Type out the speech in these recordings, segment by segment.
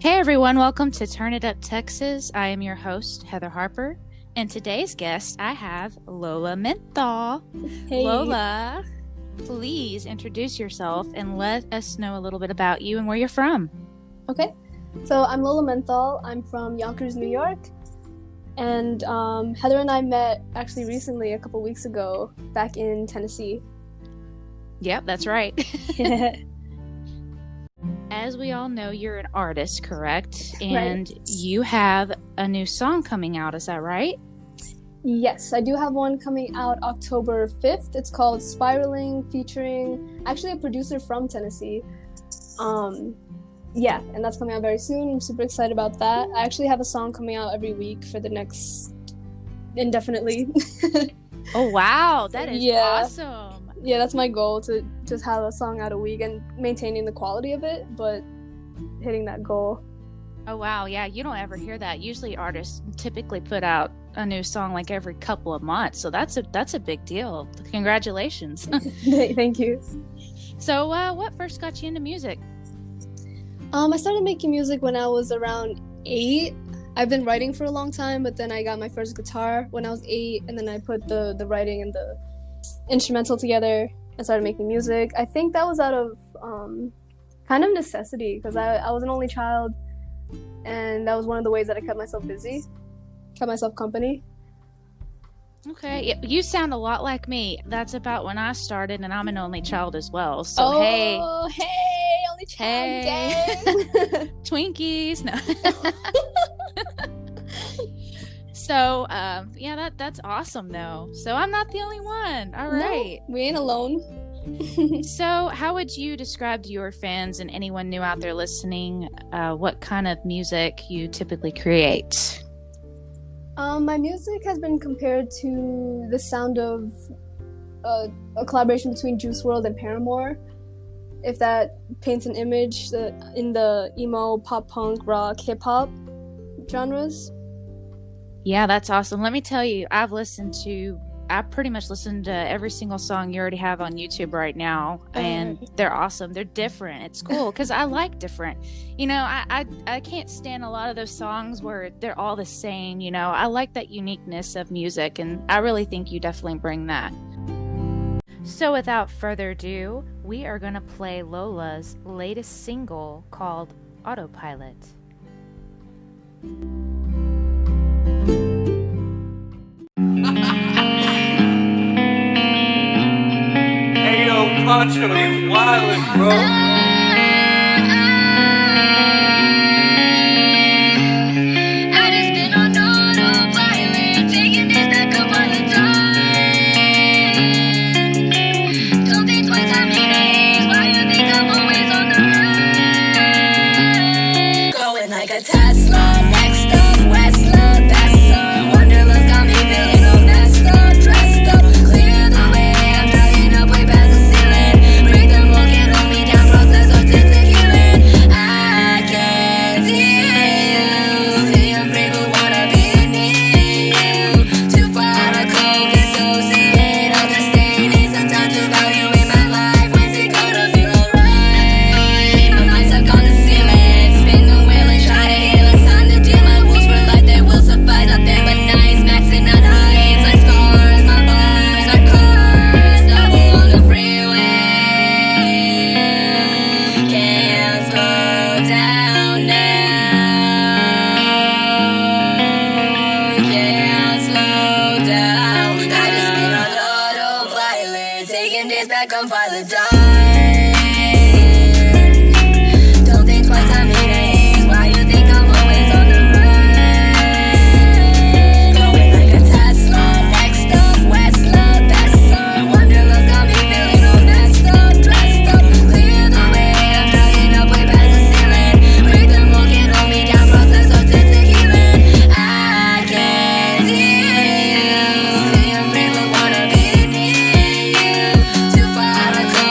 Hey everyone, welcome to Turn It Up Texas. I am your host, Heather Harper, and today's guest I have Lola Menthol. Hey. Lola, please introduce yourself and let us know a little bit about you and where you're from. Okay, so I'm Lola Menthol. I'm from Yonkers, New York, and Heather and I met actually recently, a couple weeks ago, back in Tennessee. Yep, that's right. Yeah. As we all know, you're an artist, correct? And Right. you have a new song coming out, is that right? Yes, I do have one coming out October 5th. It's called Spiraling, featuring actually a producer from Tennessee. Yeah, and that's coming out very soon. I'm super excited about that. I actually have a song coming out every week for the next indefinitely. Oh, wow. That is Yeah. awesome. Yeah, that's my goal, to just have a song out a week and maintaining the quality of it, but hitting that goal. Oh, wow. Yeah, you don't ever hear that. Usually artists typically put out a new song like every couple of months. So that's a big deal. Congratulations. Thank you. So what first got you into music? I started making music when I was around 8. I've been writing for a long time, but then I got my first guitar when I was 8, and then I put the writing and the instrumental together and started making music. I think that was out of kind of necessity, because I was an only child, and that was one of the ways that I kept myself busy, kept myself company. Okay, you sound a lot like me. That's about when I started, and I'm an only child as well. So Oh, hey, only child gang. Twinkies. No. So, yeah, that's awesome, though. So I'm not the only one. All right. No, we ain't alone. So how would you describe to your fans and anyone new out there listening what kind of music you typically create? My music has been compared to the sound of a collaboration between Juice WRLD and Paramore, if that paints an image, in the emo, pop punk, rock, hip-hop genres. Yeah, that's awesome. Let me tell you, I pretty much listened to every single song you already have on YouTube right now, and they're awesome. They're different. It's cool because I like different. You know, I can't stand a lot of those songs where they're all the same. You know, I like that uniqueness of music, and I really think you definitely bring that. So without further ado, we are going to play Lola's latest single called Autopilot. Hey yo, Pancho, you wildin', bro. I just been on autopilot, taking this back up all the time. Don't think twice, I'm in a haze. Why you think I'm always on the run? Going like a Tesla, next up, Westla, best up. Wanderlust got me feeling all messed up, dressed up. Clear the way, I'm driving up way past the ceiling. Break the wall, can't hold me down, process artistic healing. I can't see you, see I'm free but wanna be near you. Too far to go, dissociate, I'll just stay. Need some time to evaluate my life. When's it gonna feel alright? My mind's stuck on the ceiling, spin the wheel and try to heal. It's time to deal my wounds for life, they will suffice. Nothing but nights, maxing out heights like scars. My bars are cars, double on the freeway. Can't slow down now. Can't slow down. I just been on autopilot, taking this back on pilot time. Don't think twice, I'm in a haze. Why you think I'm always on the run? Going like a Tesla, next up, Westla, best up. Wanderlust got me feeling all messed up, dressed up. Clear the way, I'm driving up way past the ceiling. Break the wall, can't hold me down, process artistic healing. I can't see you, see I'm free but wanna be near you. Too far to go,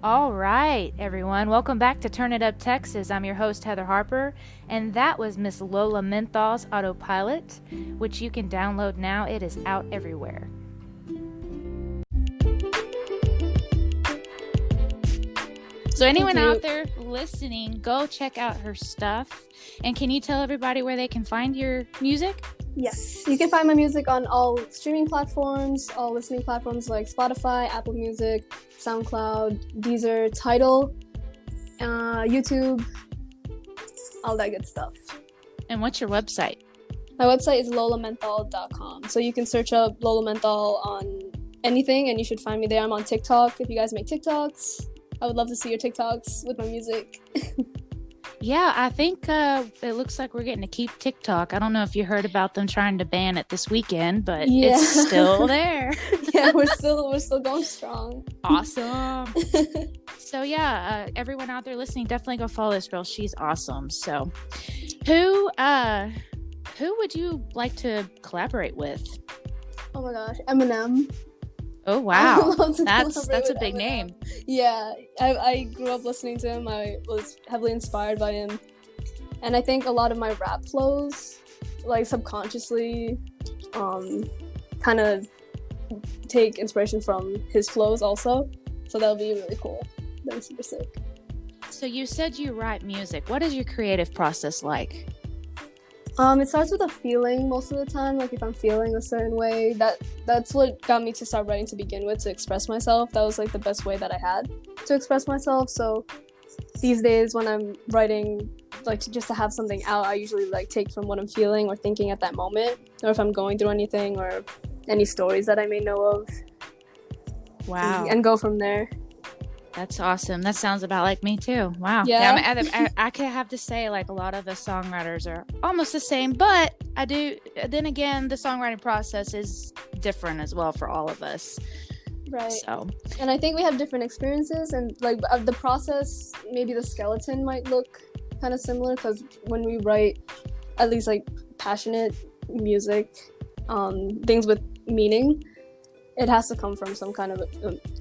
All right, everyone. Welcome back to Turn It Up Texas. I'm your host, Heather Harper, and that was Miss Lola Menthol's Autopilot, which you can download now. It is out everywhere. So anyone out there listening, go check out her stuff. And can you tell everybody where they can find your music? Yes, you can find my music on all streaming platforms, all listening platforms like Spotify, Apple Music, SoundCloud, Deezer, Tidal, YouTube, all that good stuff. And what's your website? My website is lolamenthol.com. So you can search up Lola Menthol on anything and you should find me there. I'm on TikTok if you guys make TikToks. I would love to see your TikToks with my music. Yeah, I think it looks like we're getting to keep TikTok. I don't know if you heard about them trying to ban it this weekend, but it's still there. Yeah, we're still going strong. Awesome. So yeah, everyone out there listening, definitely go follow this girl. She's awesome. So, who would you like to collaborate with? Oh my gosh, Eminem. Oh wow, that's a big Eminem. name. Yeah, I grew up listening to him. I was heavily inspired by him, and I think a lot of my rap flows, like subconsciously, kind of take inspiration from his flows also. So that'll be really cool. That'll be super sick. So you said you write music. What is your creative process like? It starts with a feeling most of the time. Like if I'm feeling a certain way, that's what got me to start writing to begin with, to express myself. That was like the best way that I had to express myself. So these days when I'm writing, like just to have something out, I usually like take from what I'm feeling or thinking at that moment, or if I'm going through anything or any stories that I may know of. Wow. And go from there. That's awesome. That sounds about like me too. Wow. Yeah. I could have to say, like, a lot of the songwriters are almost the same, but then again, the songwriting process is different as well for all of us. Right. So. And I think we have different experiences, and like the process, maybe the skeleton might look kind of similar, because when we write, at least like passionate music, things with meaning, it has to come from some kind of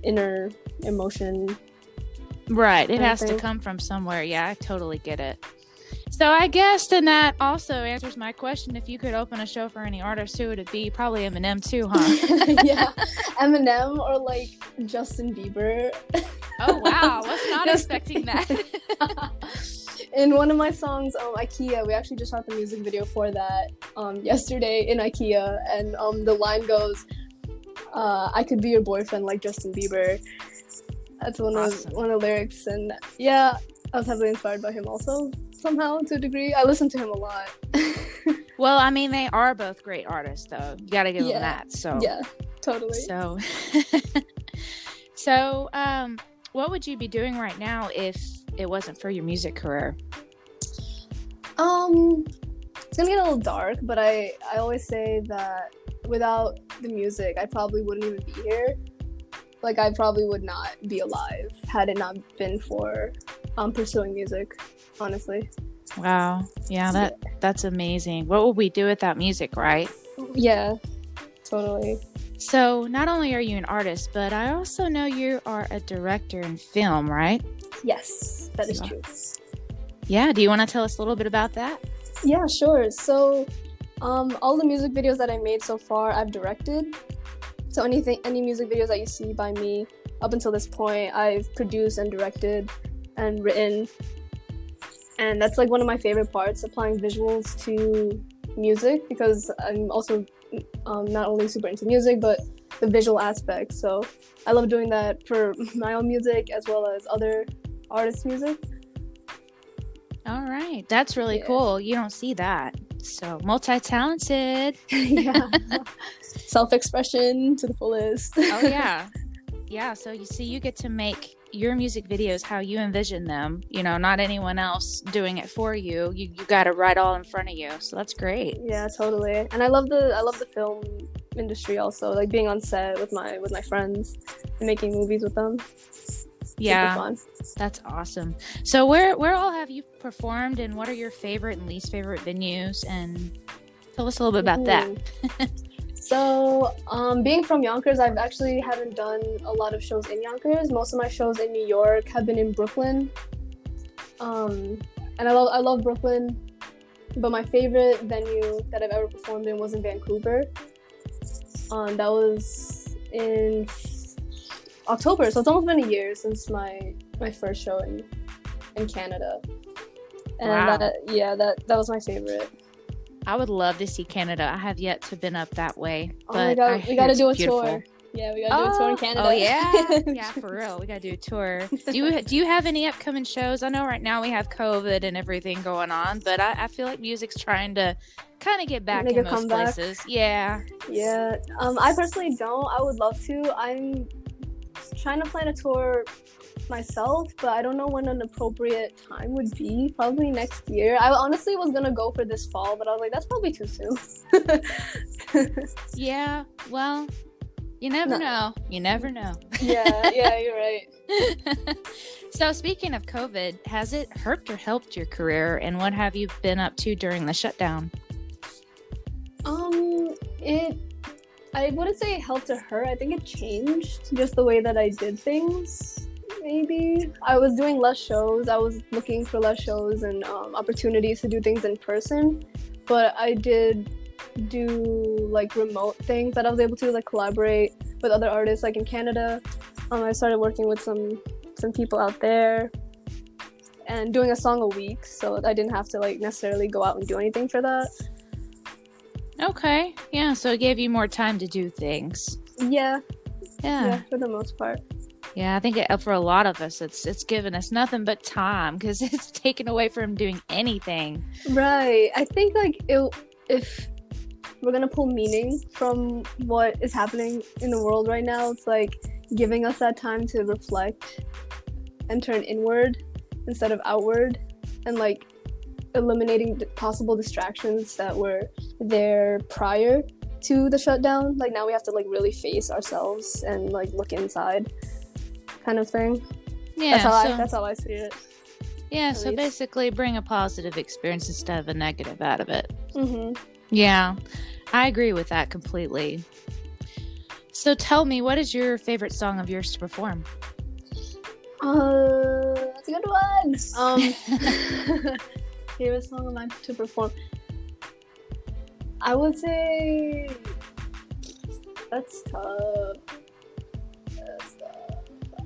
inner emotion. Right. It has to come from somewhere. Yeah, I totally get it. So I guess then that also answers my question. If you could open a show for any artist, who would it be? Probably Eminem too, huh? Yeah. Eminem or like Justin Bieber. Oh, wow. Was not expecting that. In one of my songs, IKEA, we actually just shot the music video for that yesterday in IKEA. And the line goes, I could be your boyfriend like Justin Bieber. That's one of the lyrics, and yeah, I was heavily inspired by him also, somehow, to a degree. I listen to him a lot. Well, I mean, they are both great artists, though. You gotta give them that. So yeah, totally. So, what would you be doing right now if it wasn't for your music career? It's gonna get a little dark, but I always say that without the music, I probably wouldn't even be here. Like, I probably would not be alive had it not been for pursuing music, honestly. Wow. Yeah, that's amazing. What would we do without music, right? Yeah, totally. So, not only are you an artist, but I also know you are a director in film, right? Yes, that is true. Yeah, do you want to tell us a little bit about that? Yeah, sure. So, all the music videos that I made so far, I've directed. So any music videos that you see by me up until this point, I've produced and directed and written. And that's like one of my favorite parts, applying visuals to music, because I'm also not only super into music, but the visual aspect. So I love doing that for my own music as well as other artists' music. All right. That's really cool. You don't see that. So multi-talented. Yeah. Self-expression to the fullest. Oh, yeah. Yeah. So you see, you get to make your music videos how you envision them. You know, not anyone else doing it for you. You got it right all in front of you. So that's great. Yeah, totally. And I love the film industry also, like being on set with my friends and making movies with them. Yeah, fun. That's awesome. So where all have you performed, and what are your favorite and least favorite venues? And tell us a little bit about that. So, being from Yonkers, I've actually haven't done a lot of shows in Yonkers. Most of my shows in New York have been in Brooklyn. And I love Brooklyn, but my favorite venue that I've ever performed in was in Vancouver. That was in October, so it's almost been a year since my first show in Canada. And Wow. that was my favorite. I would love to see Canada. I have yet to been up that way. Oh But my god, we gotta do a beautiful. tour. Yeah, we gotta do a tour in Canada. Oh yeah, yeah, for real. We gotta do a tour. Do you have any upcoming shows? I know right now we have COVID and everything going on, but I feel like music's trying to kind of get back Make in a most comeback. places. Yeah. Yeah. I personally don't. I would love to. I'm trying to plan a tour myself, but I don't know when an appropriate time would be. Probably next year. I honestly was gonna go for this fall, but I was like, that's probably too soon. Yeah. Well, you never know. You never know. Yeah, you're right. So speaking of COVID, has it hurt or helped your career, and what have you been up to during the shutdown? I wouldn't say it helped or hurt. I think it changed just the way that I did things. Maybe I was doing less shows. I was looking for less shows and opportunities to do things in person. But I did do like remote things that I was able to like collaborate with other artists. Like in Canada, I started working with some people out there and doing a song a week. So I didn't have to like necessarily go out and do anything for that. Okay. Yeah. So it gave you more time to do things. Yeah, Yeah. for the most part. Yeah, I think for a lot of us, it's given us nothing but time because it's taken away from doing anything. Right. I think like if we're gonna pull meaning from what is happening in the world right now, it's like giving us that time to reflect and turn inward instead of outward, and like eliminating possible distractions that were there prior to the shutdown. Like now we have to like really face ourselves and like look inside, kind of thing. Yeah, That's how I see it. Yeah, At so least. basically bring a positive experience instead of a negative out of it. Mm-hmm. Yeah, I agree with that completely. So tell me, what is your favorite song of yours to perform? That's a good one. Favorite song of mine to perform. I would say that's tough.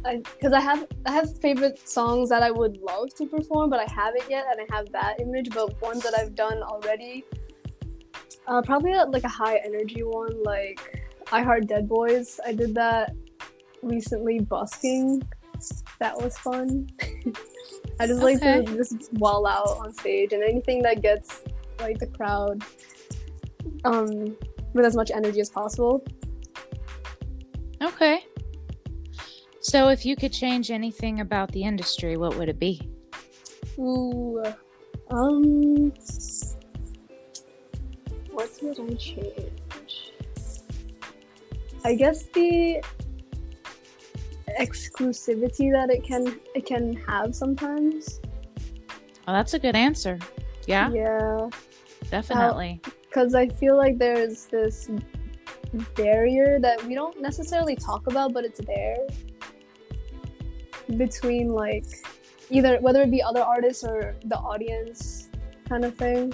Because I have favorite songs that I would love to perform, but I haven't yet, and I have that image. But ones that I've done already, probably like a high energy one, like I Heart Dead Boys. I did that recently busking. That was fun. I just like to just wall out on stage, and anything that gets like the crowd with as much energy as possible. Okay. So if you could change anything about the industry, what would it be? Ooh, what would I change? I guess the exclusivity that it can have sometimes. Oh, that's a good answer. Yeah, Yeah, definitely. because I feel like there's this barrier that we don't necessarily talk about, but it's there between like either whether it be other artists or the audience, kind of thing.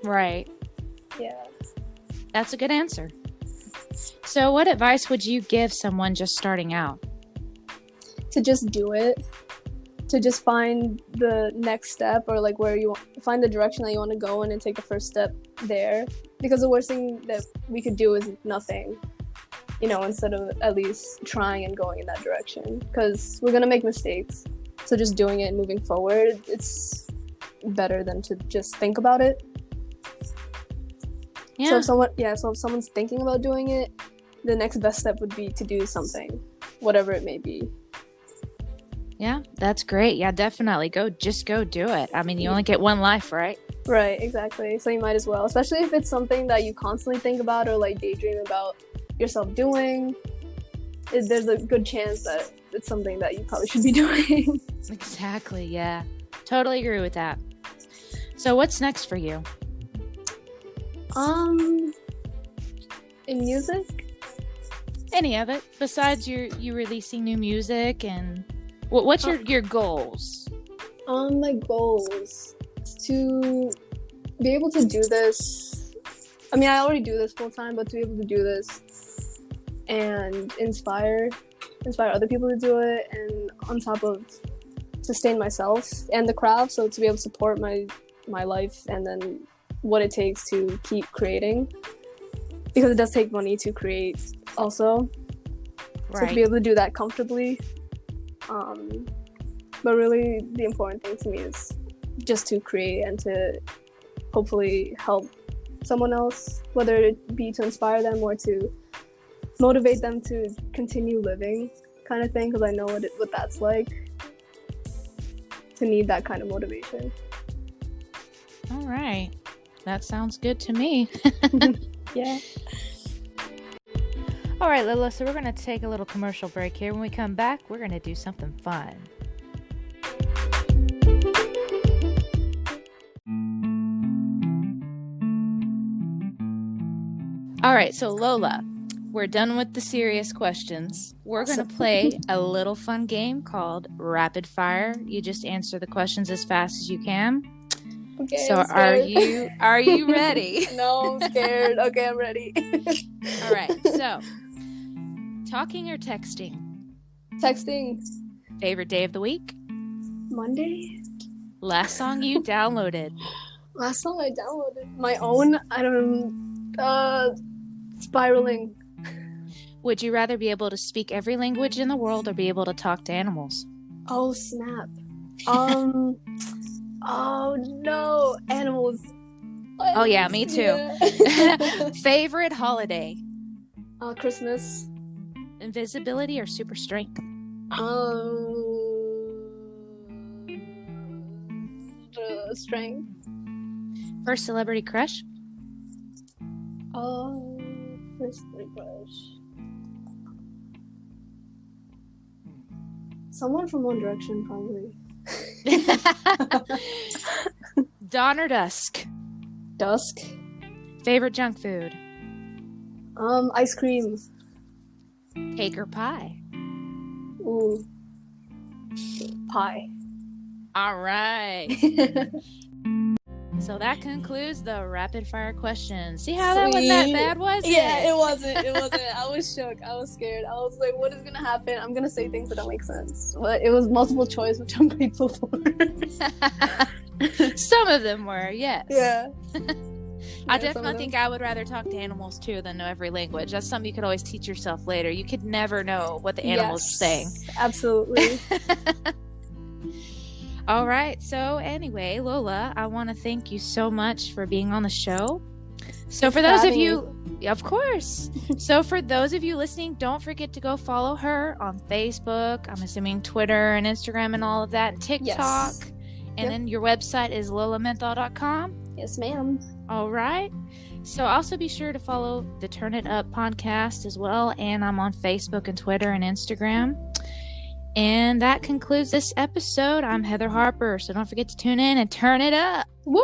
Right. Yeah. That's a good answer. So what advice would you give someone just starting out? To just do it, to just find the next step, or like where you find the direction that you want to go in and take the first step there, because the worst thing that we could do is nothing, instead of at least trying and going in that direction, because we're gonna make mistakes. So just doing it and moving forward, it's better than to just think about it. Yeah. So if someone's thinking about doing it, the next best step would be to do something, whatever it may be. Yeah, that's great. Yeah, definitely. Just go do it. I mean, you only get one life, right? Right, exactly. So you might as well, especially if it's something that you constantly think about or like daydream about yourself doing. There's a good chance that it's something that you probably should be doing. Exactly. Yeah. Totally agree with that. So what's next for you? In music? Any of it besides you releasing new music, and what's your goals? My goals to be able to do this. I mean, I already do this full time, but to be able to do this and inspire other people to do it, and on top of sustain myself and the craft, so to be able to support my life and then what it takes to keep creating, because it does take money to create also. Right. So to be able to do that comfortably. But really the important thing to me is just to create and to hopefully help someone else, whether it be to inspire them or to motivate them to continue living, kind of thing, because I know what that's like, to need that kind of motivation. All right. That sounds good to me. Yeah. All right, Lola, so we're going to take a little commercial break here. When we come back, we're going to do something fun. All right, so Lola, we're done with the serious questions. We're going to play a little fun game called Rapid Fire. You just answer the questions as fast as you can. Okay. So are you ready? No, I'm scared. Okay, I'm ready. All right, so talking or texting? Texting. Favorite day of the week? Monday. Last song you downloaded? Last song I downloaded. My own. I don't know. Spiraling. Would you rather be able to speak every language in the world or be able to talk to animals? Oh snap. Oh no, animals. Oh yeah, me too. Yeah. Favorite holiday? Christmas. Invisibility or super strength? Strength. First celebrity crush? First celebrity crush. Someone from One Direction, probably. Dawn or dusk? Dusk. Favorite junk food? Ice cream. Cake or pie? Ooh. Pie. All right. So that concludes the rapid fire questions. See how that wasn't that bad, was it? Yeah, it wasn't. I was shook. I was scared. I was like, what is gonna happen? I'm gonna say things that don't make sense. But it was multiple choice, which I'm grateful for. Some of them were, yes. Yeah. I definitely think I would rather talk to animals too than know every language. That's something you could always teach yourself later. You could never know what the animal's saying. Absolutely. All right. So anyway, Lola, I want to thank you so much for being on the show. So for those of you, of course. So for those of you listening, don't forget to go follow her on Facebook. I'm assuming Twitter and Instagram and all of that, and TikTok. Yes. And then your website is lolamenthol.com. Yes, ma'am. All right. So also be sure to follow the Turn It Up podcast as well. And I'm on Facebook and Twitter and Instagram. And that concludes this episode. I'm Heather Harper. So don't forget to tune in and turn it up. Woo!